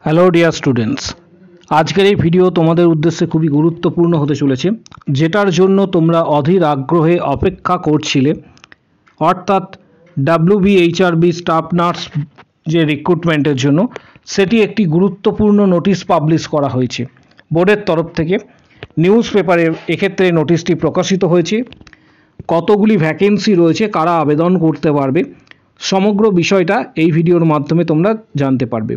Hello dear students, আজকের এই video তোমাদের উদ্দেশ্যে খুবই গুরুত্বপূর্ণ হতে চলেছে, যেটার জন্য তোমরা অধীর আগ্রহে অপেক্ষা করছিলে, অর্থাৎ WBHRB স্টাফ নার্স যে রিক্রুটমেন্টের জন্য সেটি একটি গুরুত্বপূর্ণ নোটিশ পাবলিশ করা হয়েছে বোর্ডের তরফ থেকে। নিউজ পেপারে এক্ষেত্রে নোটিশটি প্রকাশিত হয়েছে। কতগুলি ভ্যাকেন্সি রয়েছে, কারা আবেদন করতে পারবে, সমগ্র বিষয়টা এই ভিডিওর মাধ্যমে তোমরা জানতে পারবে।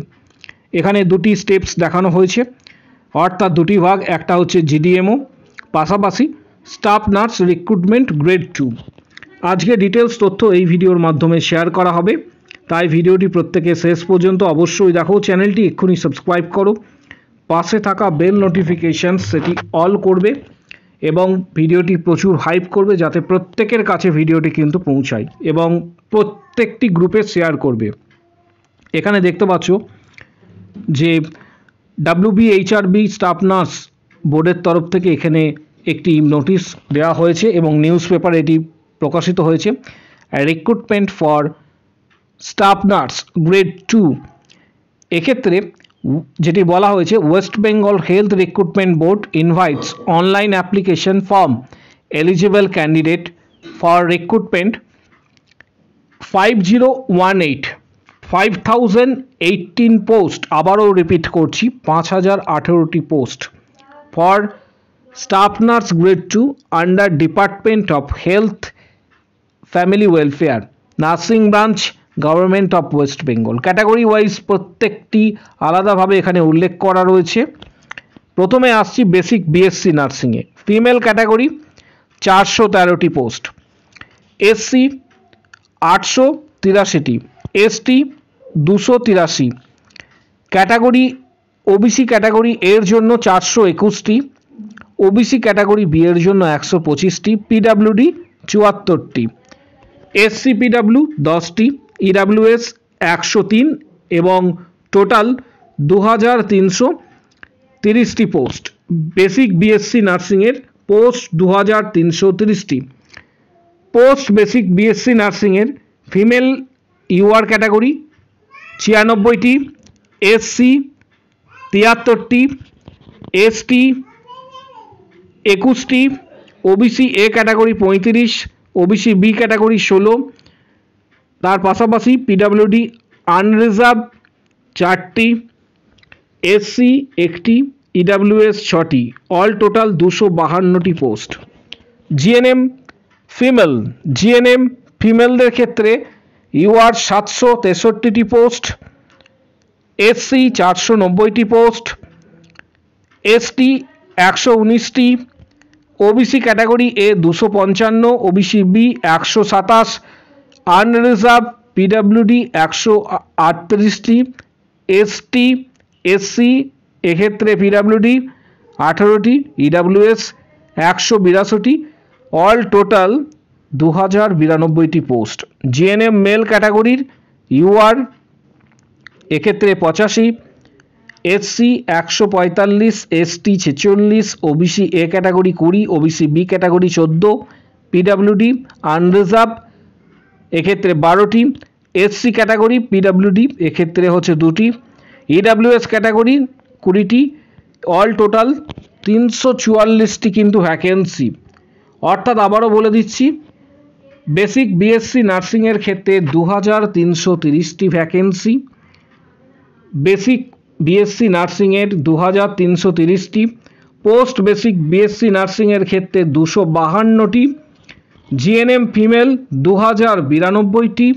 এখানে দুটি স্টেপস দেখানো হয়েছে, অর্থাৎ দুটি ভাগ। একটা হচ্ছে GDMO, পাশাপাশি স্টাফ নার্স রিক্রুটমেন্ট গ্রেড 2। আজকে ডিটেলস তথ্য এই ভিডিওর মাধ্যমে শেয়ার করা হবে, তাই ভিডিওটি প্রত্যেকে শেষ পর্যন্ত অবশ্যই দেখো। চ্যানেলটি এক্ষুনি সাবস্ক্রাইব করো, পাশে থাকা বেল নোটিফিকেশান সেটি অল করবে এবং ভিডিওটি প্রচুর হাইপ করবে, যাতে প্রত্যেকের কাছে ভিডিওটি কিন্তু পৌঁছায় এবং প্রত্যেকটি গ্রুপে শেয়ার করবে। এখানে দেখতে পাচ্ছ যে WBHRB স্টাফ নার্স বোর্ডের তরফ থেকে এখানে একটি নোটিশ দেওয়া হয়েছে এবং নিউজ পেপারে এটি প্রকাশিত হয়েছে। Recruitment for staff nurse grade 2। এক্ষেত্রে যেটি বলা হয়েছে, West Bengal health recruitment board invites online application form eligible candidate for recruitment 5018 post, আবারও রিপিট করছি 5018টি post for staff nurse grade 2 under department of health family welfare, nursing branch, government of West Bengal. Category wise প্রত্যেকটি আলাদাভাবে এখানে উল্লেখ করা রয়েছে। প্রথমে আসছি বেসিক BSc নার্সিংয়ে। ফিমেল ক্যাটাগরি 413টি post, SC 883টি, ST 283, category OBC category এর জন্য 421টি, OBC ক্যাটাগরি বি এর জন্য 125টি, PWD 74টি, SCPW 10টি, EWS 103 এবং টোটাল 2330টি পোস্ট। বেসিক BSc নার্সিংয়ের পোস্ট 2330টি। পোস্ট বেসিক BSc নার্সিংয়ের ফিমেল UR ক্যাটাগরি 96টি, SC 73টি, ST 21টি, OBC A category 35, OBC B category 16, তার পাশাপাশি PWD আনরিজার্ভ 4টি, SC 1টি, EWS 6টি, অল টোটাল 252টি পোস্ট। GNM ফিমেলদের ক্ষেত্রে UR 763টি পোস্ট, SC 490টি পোস্ট, ST 119টি, OBC category A 255, OBC B 127, unreserved PWD 138টি, ST SC এক্ষেত্রে PWD 18টি, EWS 182টি, অল টোটাল 2092টি পোস্ট। GNM মেল ক্যাটাগরির UR এক্ষেত্রে 85, SC 145, ST 46, OBC A category 20, OBC B category 14, PWD unreserved এক্ষেত্রে 12টি, SC category PWD এক্ষেত্রে হচ্ছে 2টি, EWS ক্যাটাগরি 20টি, অল টোটাল 344টি কিন্তু ভ্যাকেন্সি। অর্থাৎ আবারও বলে দিচ্ছি, বেসিক BSc নার্সিংয়ের ক্ষেত্রে 2330টি ভ্যাকেন্সি, বেসিক BSc নার্সিংয়ের 2330টি, পোস্ট বেসিক BSc নার্সিংয়ের ক্ষেত্রে 252টি, GNM ফিমেল 2092টি,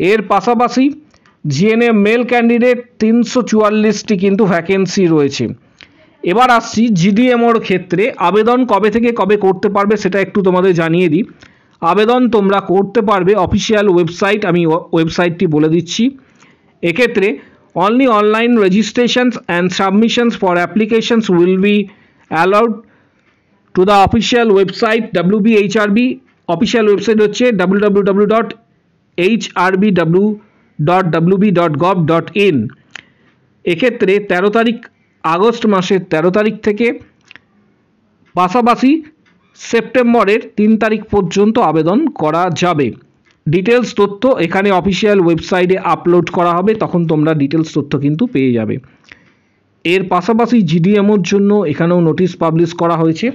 এর পাশাপাশি GNM মেল ক্যান্ডিডেট 344টি কিন্তু ভ্যাকেন্সি রয়েছে। এবার আসছি GDMOর ক্ষেত্রে আবেদন কবে থেকে কবে করতে পারবে সেটা একটু তোমাদের জানিয়ে দিই। আবেদন তোমরা করতে পারবে অফিসিয়াল ওয়েবসাইট, আমি ওয়েবসাইটটি বলে দিচ্ছি। এক্ষেত্রে only online registrations and submissions for applications will be allowed to the official website WBHRB। Official website হচ্ছে www.hrbw.wb.gov.in। এক্ষেত্রে 13 তারিখ আগস্ট মাসের 13 তারিখ থেকে পাশাপাশি সেপ্টেম্বরের 3 তারিখ পর্যন্ত আবেদন করা যাবে। ডিটেলস তথ্য এখানে অফিসিয়াল ওয়েবসাইটে আপলোড করা হবে, তখন তোমরা ডিটেলস তথ্য কিন্তু পেয়ে যাবে। এর পাশাপাশি জিডিএমওর জন্য এখানেও নোটিশ পাবলিশ করা হয়েছে।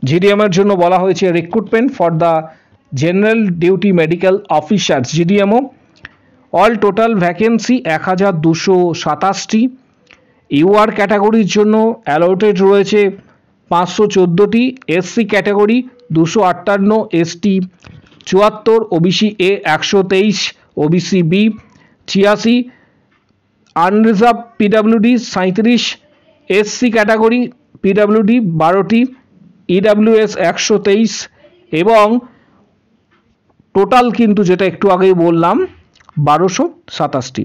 জিডিএমের জন্য বলা হয়েছে recruitment for the general duty medical officers GDMO, all total vacancy 1227টি। ইউআর ক্যাটাগরির জন্য অ্যালোটেড রয়েছে 514টি, SC category 258, ST 74, OBC A 123, OBC B 86, unreserved PWD 37, SC category PWD 12টি, ইডাব্লিউএস 123 এবং টোটাল কিন্তু যেটা একটু আগেই বললাম 1227টি।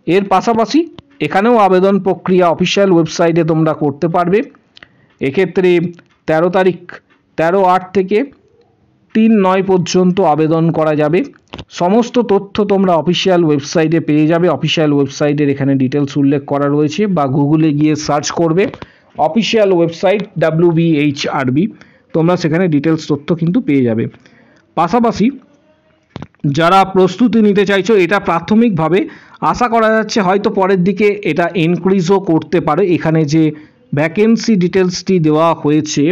এর পাশাপাশি এখানেও আবেদন প্রক্রিয়া অফিসিয়াল ওয়েবসাইটে তোমরা করতে পারবে। এক্ষেত্রে 13 তারিখ 13/8 থেকে 3/9 পর্যন্ত আবেদন করা যাবে। সমস্ত তথ্য তোমরা অফিসিয়াল ওয়েবসাইটে পেয়ে যাবে। অফিসিয়াল ওয়েবসাইটের এখানে ডিটেলস উল্লেখ করা রয়েছে, বা গুগলে গিয়ে সার্চ করবে অফিসিয়াল ওয়েবসাইট WBHRB, তোমরা সেখানে ডিটেলস তথ্য কিন্তু পেয়ে যাবে। পাশাপাশি যারা প্রস্তুতি নিতে চাইছো, এটা প্রাথমিকভাবে আশা করা যাচ্ছে হয়তো পরের দিকে এটা ইনক্রিজও করতে পারে। এখানে যে ভ্যাকেন্সি ডিটেলসটি দেওয়া হয়েছে,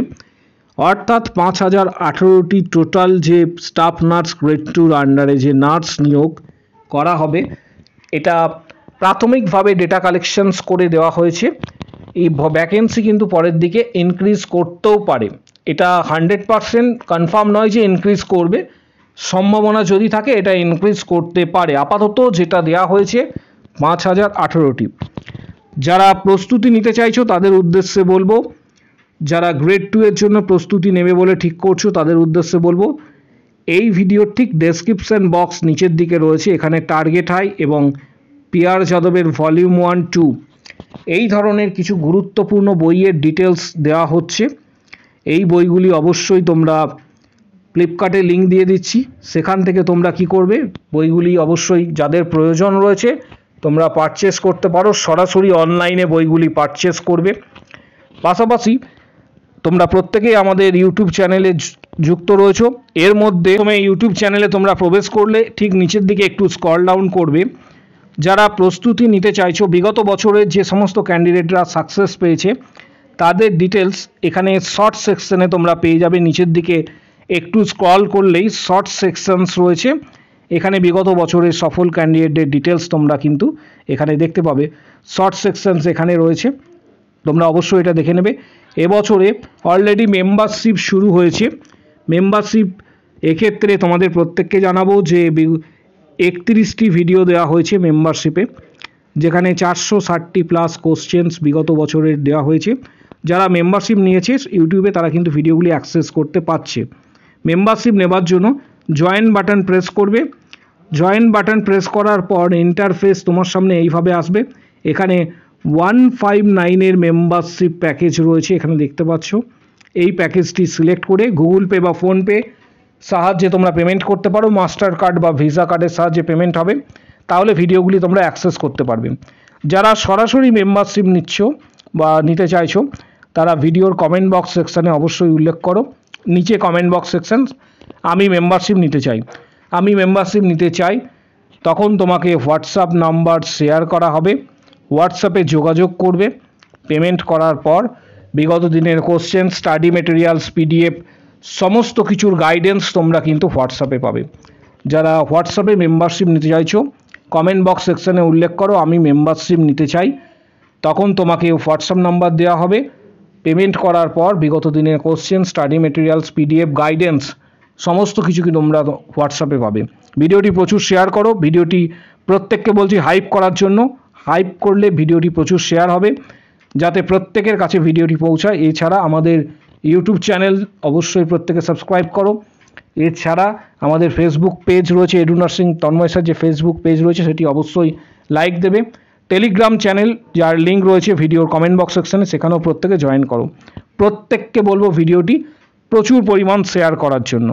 অর্থাৎ 5018টি টোটাল যে স্টাফ নার্স গ্রেড 2 আন্ডারে যে নার্স নিয়োগ করা হবে, এটা প্রাথমিকভাবে ডেটা কালেকশনস করে দেওয়া হয়েছে। এই ভ্যাকেন্সি কিন্তু পরের দিকে ইনক্রিজ করতেও পারে, এটা 100% কনফার্ম নয় যে ইনক্রিজ করবে, সম্ভাবনা যদি থাকে এটা ইনক্রিজ করতে পারে। আপাতত যেটা দেওয়া হয়েছে 5018টি। যারা প্রস্তুতি নিতে চাইছো তাদের উদ্দেশ্যে বলবো, যারা গ্রেড 2 এর জন্য প্রস্তুতি নেবে বলে ঠিক করছো তাদের উদ্দেশ্যে বলবো, এই ভিডিওর ঠিক ডেসক্রিপশন বক্স নিচের দিকে রয়েছে, এখানে টার্গেট হাই এবং পিআর যাদবের ভলিউম 1-2 এই ধরনের কিছু গুরুত্বপূর্ণ বইয়ের ডিটেলস দেওয়া হচ্ছে। এই বইগুলি অবশ্যই তোমরা ফ্লিপকার্টে লিঙ্ক দিয়ে দিচ্ছি, সেখান থেকে তোমরা কি করবে, বইগুলি অবশ্যই যাদের প্রয়োজন রয়েছে তোমরা পারচেস করতে পারো, সরাসরি অনলাইনে বইগুলি পারচেস করবে। পাশাপাশি তোমরা প্রত্যেকেই আমাদের ইউটিউব চ্যানেলে যুক্ত রয়েছো। এর মধ্যে ইউটিউব চ্যানেলে তোমরা প্রবেশ করলে ঠিক নিচের দিকে একটু স্ক্রল ডাউন করবে, যারা প্রস্তুতি নিতে চাইছো, বিগত বছরের যে সমস্ত ক্যান্ডিডেটরা সাকসেস পেয়েছে তাদের ডিটেলস এখানে শর্ট সেকশনে তোমরা পেয়ে যাবে। নিচের দিকে একটু স্ক্রল করলেই শর্ট সেকশনস রয়েছে, এখানে বিগত বছরের সফল ক্যান্ডিডেটের ডিটেলস তোমরা কিন্তু এখানে দেখতে পাবে। শর্ট সেকশনস এখানে রয়েছে, তোমরা অবশ্যই এটা দেখে নেবে। এবছরে অলরেডি মেম্বারশিপ শুরু হয়েছে। মেম্বারশিপ এক্ষেত্রে তোমাদের প্রত্যেককে জানাবো যে 31টি ভিডিও দেওয়া হয়েছে মেম্বারশিপে, যেখানে 460টি প্লাস কোশ্চেন্স বিগত বছরের দেওয়া হয়েছে। যারা মেম্বারশিপ নিয়েছে ইউটিউবে তারা কিন্তু ভিডিওগুলি অ্যাক্সেস করতে পারছে। মেম্বারশিপ নেবার জন্য জয়েন বাটন প্রেস করবে। জয়েন বাটন প্রেস করার পর ইন্টারফেস তোমার সামনে এইভাবে আসবে। এখানে 159 মেম্বারশিপ প্যাকেজ রয়েছে, এখানে দেখতে পাচ্ছ। এই প্যাকেজটি সিলেক্ট করে গুগল পে বা ফোনপে সাহায্যে তোমরা পেমেন্ট করতে পারো, মাস্টার কার্ড বা ভিসা কার্ডের সাহায্যে পেমেন্ট হবে, তাহলে ভিডিওগুলি তোমরা অ্যাক্সেস করতে পারবে। যারা সরাসরি মেম্বারশিপ নিচ্ছ বা নিতে চাইছো তারা ভিডিওর কমেন্ট বক্স সেকশানে অবশ্যই উল্লেখ করো, নিচে কমেন্ট বক্স সেকশন, আমি মেম্বারশিপ নিতে চাই, আমি মেম্বারশিপ নিতে চাই, তখন তোমাকে হোয়াটসঅ্যাপ নাম্বার শেয়ার করা হবে, হোয়াটসঅ্যাপে যোগাযোগ করবে। পেমেন্ট করার পর বিগত দিনের কোশ্চেন, স্টাডি মেটেরিয়ালস, পিডিএফ সমস্ত কিছুর গাইডেন্স তোমরা কিন্তু হোয়াটসঅ্যাপে পাবে। যারা হোয়াটসঅ্যাপে মেম্বারশিপ নিতে চাইছো কমেন্ট বক্স সেকশানে উল্লেখ করো আমি মেম্বারশিপ নিতে চাই, তখন তোমাকে হোয়াটসঅ্যাপ নাম্বার দেওয়া হবে। পেমেন্ট করার পর বিগত দিনের question, study materials, PDF, guidance সমস্ত কিছু কি তোমরা হোয়াটসঅ্যাপে পাবে। ভিডিওটি প্রচুর শেয়ার করো, ভিডিওটি প্রত্যেককে বলছি হাইপ করার জন্য, হাইপ করলে ভিডিওটি প্রচুর শেয়ার হবে যাতে প্রত্যেকের কাছে ভিডিওটি পৌঁছায়। এছাড়া আমাদের ইউটিউব চ্যানেল অবশ্যই প্রত্যেকে সাবস্ক্রাইব করো। এছাড়া আমাদের ফেসবুক পেজ রয়েছে, এডু নার্সিং তন্ময় স্যার যে ফেসবুক পেজ রয়েছে সেটি অবশ্যই লাইক দেবে। টেলিগ্রাম চ্যানেল যার লিঙ্ক রয়েছে ভিডিওর কমেন্ট বক্স সেকশনে, সেখানেও প্রত্যেকে জয়েন করো। প্রত্যেককে বলবো ভিডিওটি প্রচুর পরিমাণ শেয়ার করার জন্য।